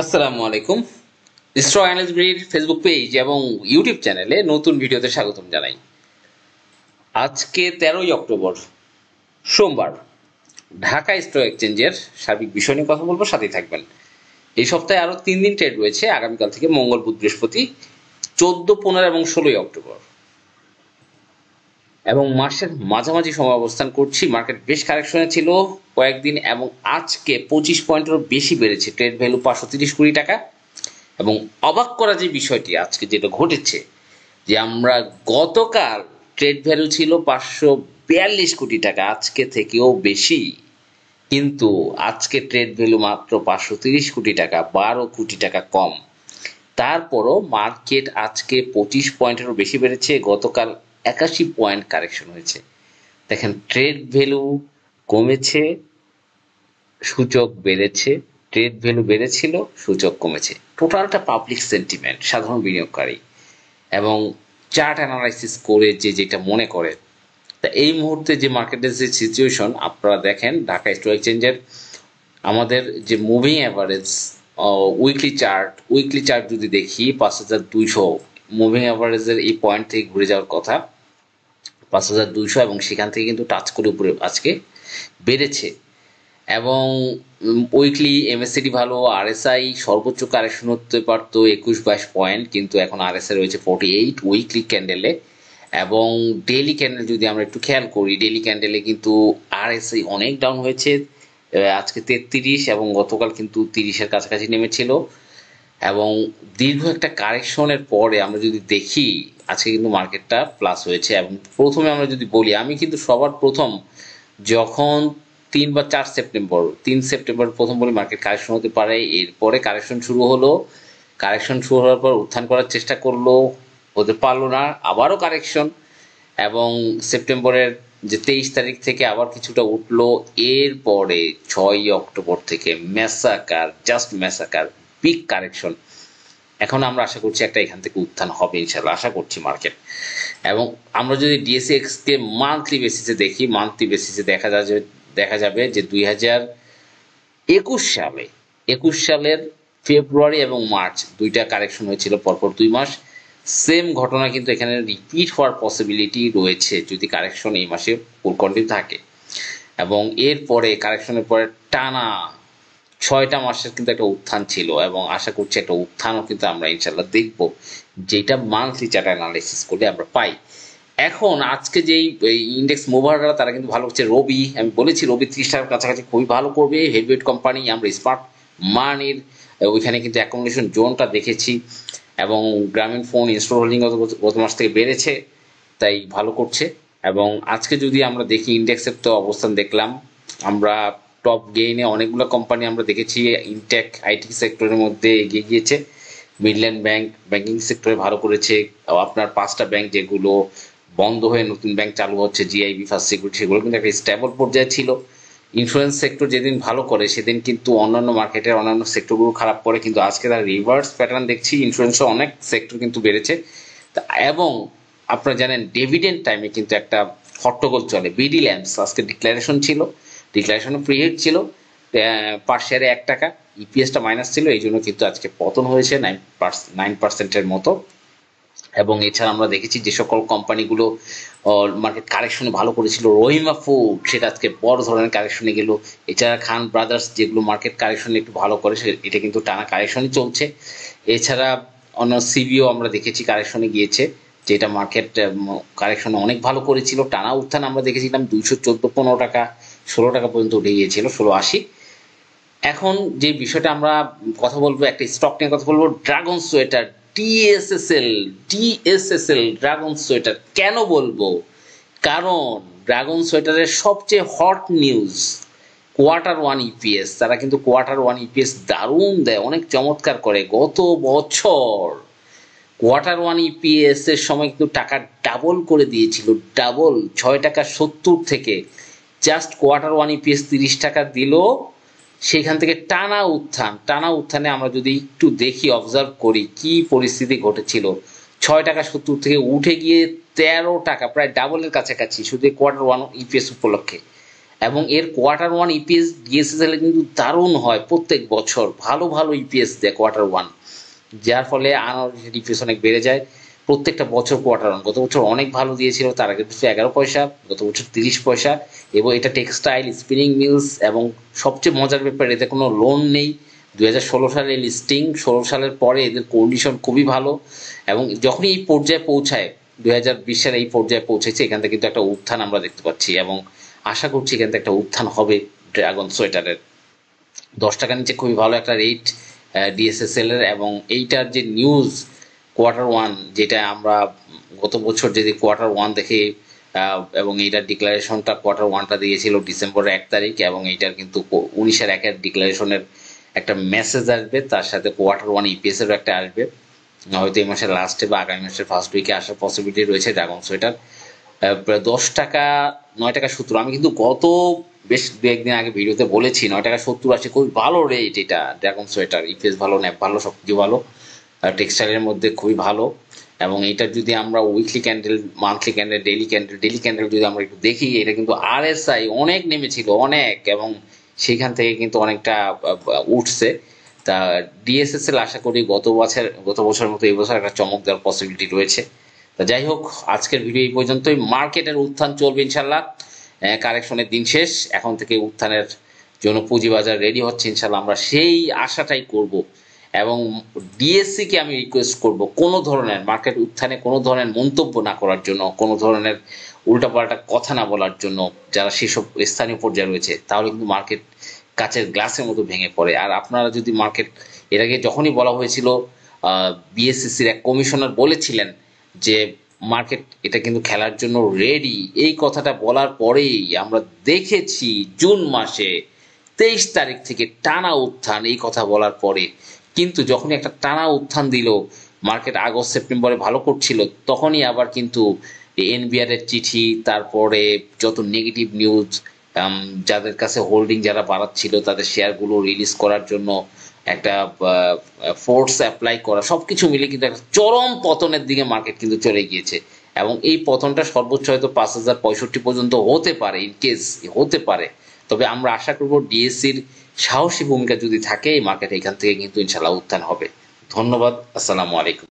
আসসালামু আলাইকুম। Stock analyst grid Facebook page এবং ইউটিউব চ্যানেলে নতুন ভিডিওতে স্বাগতম জানাই। আজকে 13ই অক্টোবর সোমবার ঢাকা স্টক এক্সচেঞ্জের সার্বিক বিষয় নিয়ে কথা বলবো, সাথেই থাকবেন। এই সপ্তাহে আরো 3 দিন ট্রেড রয়েছে, আগামীকাল থেকে মঙ্গল, বুধ, বৃহস্পতি, 14, 15 এবং 16ই অক্টোবর, এবং মাসের মাঝামাঝি সময় অবস্থান করছি। মার্কেট বেশ কারেকশনে ছিল কয়েকদিন এবং আজকে 25 পয়েন্টেরও বেশি বেড়েছে। ট্রেড ভ্যালু 530 কোটি টাকা। এবং অবাক করা যে বিষয়টি আজকে যেটা ঘটেছে, যে আমরা গতকাল ট্রেড ভ্যালু ছিল 542 কোটি টাকা, আজকে থেকেও বেশি, কিন্তু আজকে ট্রেড ভ্যালু মাত্র 530 কোটি টাকা, 12 কোটি টাকা কম। তারপরও মার্কেট আজকে 25 পয়েন্টেরও বেশি বেড়েছে। গতকাল 81 পয়েন্ট কারেকশন হয়েছে। দেখেন, ট্রেড ভ্যালু কমেছে, সূচক বেড়েছে। ট্রেড ভ্যালু বেড়েছিল, সূচক কমেছে। টোটালটা পাবলিক সেন্টিমেন্ট, সাধারণ বিনিয়োগকারী এবং চার্ট অ্যানালাইসিস করে যেটা মনে করে। তা এই মুহূর্তে যে মার্কেটের যে সিচুয়েশন আপনারা দেখেন, ঢাকা স্টক এক্সচেঞ্জের আমাদের যে মুভিং অ্যাভারেজ উইকলি চার্ট যদি দেখি, 5200 মুভিং অ্যাভারেজের এই পয়েন্ট থেকে ঘুরে যাওয়ার কথা 5200, এবং সেখান থেকে কিন্তু টাচ করে উপরে আজকে বেড়েছে। এবং উইকলি এমএসসিডি ভালো, আরএসআই সর্বোচ্চ কারেকশন হতে পারতো 21-22 পয়েন্ট, কিন্তু এখন আরএসআই রয়েছে 48 উইকলি ক্যান্ডেলে। এবং ডেইলি ক্যান্ডেল যদি আমরা একটু খেয়াল করি, ডেইলি ক্যান্ডেলে কিন্তু আরএসআই অনেক ডাউন হয়েছে, আজকে 33 এবং গতকাল কিন্তু 30-এর কাছাকাছি নেমেছিল। এবং দীর্ঘ একটা কারেকশনের পরে আমরা যদি দেখি, আজকে কিন্তু মার্কেটটা প্লাস হয়েছে। এবং প্রথমে আমরা যদি বলি, আমি কিন্তু সবার প্রথম যখন 3 বা 4 সেপ্টেম্বর 3 সেপ্টেম্বর প্রথম বলি মার্কেট কারেকশন হতে পারে, এরপরে কারেকশন শুরু হলো। কারেকশন শুরু হওয়ার পর উত্থান করার চেষ্টা করলো, হতে পারলো না, আবারও কারেকশন। এবং সেপ্টেম্বরের যে 23 তারিখ থেকে আবার কিছুটা উঠলো। এরপরে 6ই অক্টোবর থেকে জাস্ট ম্যাসাকার, বিগ কারেকশন। এখন আমরা আশা করছি একটা এখান থেকে উত্থান হবে ইনশাল্লাহ, আশা করছি মার্কেট। এবং আমরা যদি ডিএসএক্স কে মান্থলি বেসিসে দেখি, মান্থলি বেসিসে দেখা যাবে যে 2021 সালের ফেব্রুয়ারি এবং মার্চ দুইটা কারেকশন হয়েছিল পরপর 2 মাস। সেম ঘটনা কিন্তু এখানে রিপিট হওয়ার পসিবিলিটি রয়েছে যদি কারেকশন এই মাসে ফুল কন্টিনিউ থাকে। এবং এরপরে কারেকশনের পরে টানা 6টা মাসের কিন্তু একটা উত্থান ছিল, এবং আশা করছি একটা উত্থানও কিন্তু আমরা ইনশাল্লাহ দেখব, যেটা মান্থলি চার্ট অ্যানালাইসিস করলে আমরা পাই। এখন আজকে যেই ইন্ডেক্স মুভাররা তারা কিন্তু ভালো হচ্ছে। রবি, আমি বলেছি রবি 30 টাকার কাছাকাছি খুবই ভালো করবে। হেভিওয়েট কোম্পানি, আমরা স্মার্ট মানির ওইখানে কিন্তু অ্যাকোমোডেশন জোনটা দেখেছি। এবং গ্রামীণ ফোন ইনস্টল হোল্ডিং গত মাস থেকে বেড়েছে, তাই ভালো করছে। এবং আজকে যদি আমরা দেখি ইন্ডেক্সের তো অবস্থান দেখলাম, আমরা টপ গেইনে অনেকগুলো কোম্পানি আমরা দেখেছি। ইনটেক আইটি সেক্টরের মধ্যে এগিয়ে গিয়েছে, মিডল্যান্ড ব্যাংক ব্যাংকিং সেক্টরে ভালো করেছে। আপনার 5টা ব্যাংক যেগুলো বন্ধ হয়ে নতুন ব্যাংক চালু হচ্ছে, জিআইবি, ফার্স্ট সিকিউরিটি, সেগুলো কিন্তু একটা স্টেবল পর্যায়ে ছিল। ইন্স্যুরেন্স সেক্টর যেদিন ভালো করে সেদিন কিন্তু অন্যান্য মার্কেটের অন্যান্য সেক্টরগুলো খারাপ করে, কিন্তু আজকে তার রিভার্স প্যাটার্ন দেখছি। ইন্স্যুরেন্সও অনেক সেক্টর কিন্তু বেড়েছে। এবং আপনারা জানেন ডিভিডেন্ড টাইমে কিন্তু একটা হট্টগোল চলে। বিডি ল্যাম্পস আজকে ডিক্লারেশন ছিল, ডিক্লারেশনও প্রিহিট ছিল, পার শেয়ারে 1 টাকা, ইপিএসটা মাইনাস ছিল, এই জন্য কিন্তু আজকে পতন হয়েছে 9% মতো। এবং এছাড়া আমরা দেখেছি যে সকল কোম্পানিগুলো মার্কেট কারেকশনে ভালো করেছিল, রহিমা ফুড সেটা আজকে বড় ধরনের কারেকশনে গেল। এছাড়া খান ব্রাদার্স যেগুলো মার্কেট কারেকশনে একটু ভালো করে, এটা কিন্তু টানা কারেকশনই চলছে। এছাড়া অন্য সিবিও আমরা দেখেছি কারেকশনে গিয়েছে, যেটা মার্কেট কারেকশনে অনেক ভালো করেছিল। টানা উত্থান আমরা দেখেছিলাম 214-15 টাকা, 16 টাকা পর্যন্ত উঠে গিয়েছিল, 1680। এখন যে বিষয়টা আমরা কথা বলবো, একটা স্টক নিয়ে কথা বলবো, dragon sweater, DSSL dragon sweater. কেন বলবো? কারণ ড্রাগন সোয়েটারের সবচেয়ে হট নিউজ Q1 ইপিএস। তারা কিন্তু Q1 ইপিএস দারুণ দেয়, অনেক চমৎকার করে। গত বছর Q1 ইপিএস এর সময় কিন্তু টাকা ডাবল করে দিয়েছিল, ডাবল, 6.70 টাকা থেকে জাস্ট Q1 ইপিএস 30 টাকা দিল। সেখান থেকে টানা উত্থানে আমরা যদি একটু দেখি, অবজার্ভ করি কি পরিস্থিতি ঘটেছিল। 6.70 টাকা থেকে উঠে গিয়ে 13 টাকা, প্রায় ডাবলের কাছাকাছি শুধু Q1 ইপিএস উপলক্ষে। এবং এর কোয়ার্টার ওয়ান ইপিএস ডিএসএসএল কিন্তু দারুণ হয়, প্রত্যেক বছর ভালো ভালো ইপিএস দেয় কোয়ার্টার ওয়ান, যার ফলে আনঅডিটেড ইপিএস অনেক বেড়ে যায় প্রত্যেকটা বছর। কোয়ার্টার ওয়ান গত বছর অনেক ভালো দিয়েছিল, তার আগে বছর 11 পয়সা, গত বছর 30 পয়সা। এবং এটা টেক্সটাইল, স্পিনিং মিলস, এবং সবচেয়ে মজার ব্যাপার এতে কোনো লোন নেই। 2016 সালে লিস্টিং, 16 সালের পরে এদের কন্ডিশন খুবই ভালো। এবং যখনই এই পর্যায়ে পৌঁছায়, 2020 সালে এই পর্যায়ে পৌঁছেছে, এখান থেকে কিন্তু একটা উত্থান আমরা দেখতে পাচ্ছি এবং আশা করছি এখান থেকে একটা উত্থান হবে ড্রাগন সোয়েটারের। 10 টাকা নিচে খুবই ভালো একটা রেট ডিএসএসএল এর। এবং এইটার যে নিউজ কোয়ার্টার ওয়ান, যেটা আমরা গত বছর যদি কোয়ার্টার ওয়ান দেখে, এবং এইটার ডিক্লারেশনটা কোয়ার্টার ওয়ানটা দিয়েছিল ডিসেম্বরের 1 তারিখ, এবং এইটার কিন্তু 19/1 ডিক্লারেশনের একটা মেসেজ আসবে, তার সাথে কোয়ার্টার ওয়ান ইপিএস এরও একটা আসবে, হয়তো এই মাসের লাস্টে বা আগামী মাসের ফার্স্ট উইকে আসার পসিবিলিটি রয়েছে ড্রাগন সোয়েটার। 10 টাকা, 9 টাকা 70। আমি কিন্তু গত বেশ দু একদিন আগে ভিডিওতে বলেছি 9 টাকা 70 খুবই ভালো রেট এটা ড্রাগন সোয়েটার, ইপিএস ভালো, ন্যাপ ভালো, সবকিছু ভালো, টেক্সটাইলের মধ্যে খুবই ভালো। এবং এইটার যদি আমরা weekly candle, monthly candle, daily candle যদি আমরা একটু দেখি, এটা কিন্তু আরএসআই অনেক নেমেছিল অনেক, এবং সেখান থেকে কিন্তু অনেকটা উঠছে। তা ডিএসএসএল আশা করি গত বছরের মতো এই বছর একটা চমক দেওয়ার পসিবিলিটি রয়েছে। তা যাই হোক, আজকের ভিডিও এই পর্যন্তই। মার্কেটের উত্থান চলবে ইনশাল্লাহ, কারেকশনের দিন শেষ, এখন থেকে উত্থানের জন্য পুঁজিবাজার রেডি হচ্ছে ইনশাল্লাহ, আমরা সেই আশাটাই করব। এবং ডিএসসি কে আমি রিকোয়েস্ট করব কোনো ধরনের মার্কেট উত্থানে কোনো ধরনের মন্তব্য না করার জন্য, কোনো ধরনের উল্টাপাল্টা কথা না বলার জন্য যারা সেসব স্থানীয় পর্যায়ে রয়েছে, তাহলে কিন্তু মার্কেট কাচের গ্লাসের মতো ভেঙে পড়ে। আর আপনারা যদি মার্কেট, এর আগে যখনই বলা হয়েছিল, বিএসসিসির এক কমিশনার বলেছিলেন যে মার্কেট এটা কিন্তু খেলার জন্য রেডি, এই কথাটা বলার পরেই আমরা দেখেছি জুন মাসে 23 তারিখ থেকে টানা উত্থান, এই কথা বলার পরে। কিন্তু যখনই একটা টানা উত্থান দিল, মার্কেট আগস্ট সেপ্টেম্বরে ভালো করছিল, তখনই আবার কিন্তু এনবিআর এর চিঠি, তারপরে যত নেগেটিভ নিউজ, যাদের কাছে হোল্ডিং যারা বাড়াচ্ছিল তাদের শেয়ারগুলো রিলিজ করার জন্য একটা ফোর্স অ্যাপ্লাই করা, সবকিছু মিলে কিন্তু একটা চরম পতনের দিকে মার্কেট কিন্তু চলে গিয়েছে। এবং এই পতনটা সর্বোচ্চ হয়তো 5065 পর্যন্ত হতে পারে, ইনকেস হতে পারে। তবে আমরা আশা করব ডিএসসির সাহসী ভূমিকা যদি থাকে, এই মার্কেট এখান থেকে কিন্তু ইনশাল্লাহ উত্থান হবে। ধন্যবাদ, আসসালামু আলাইকুম।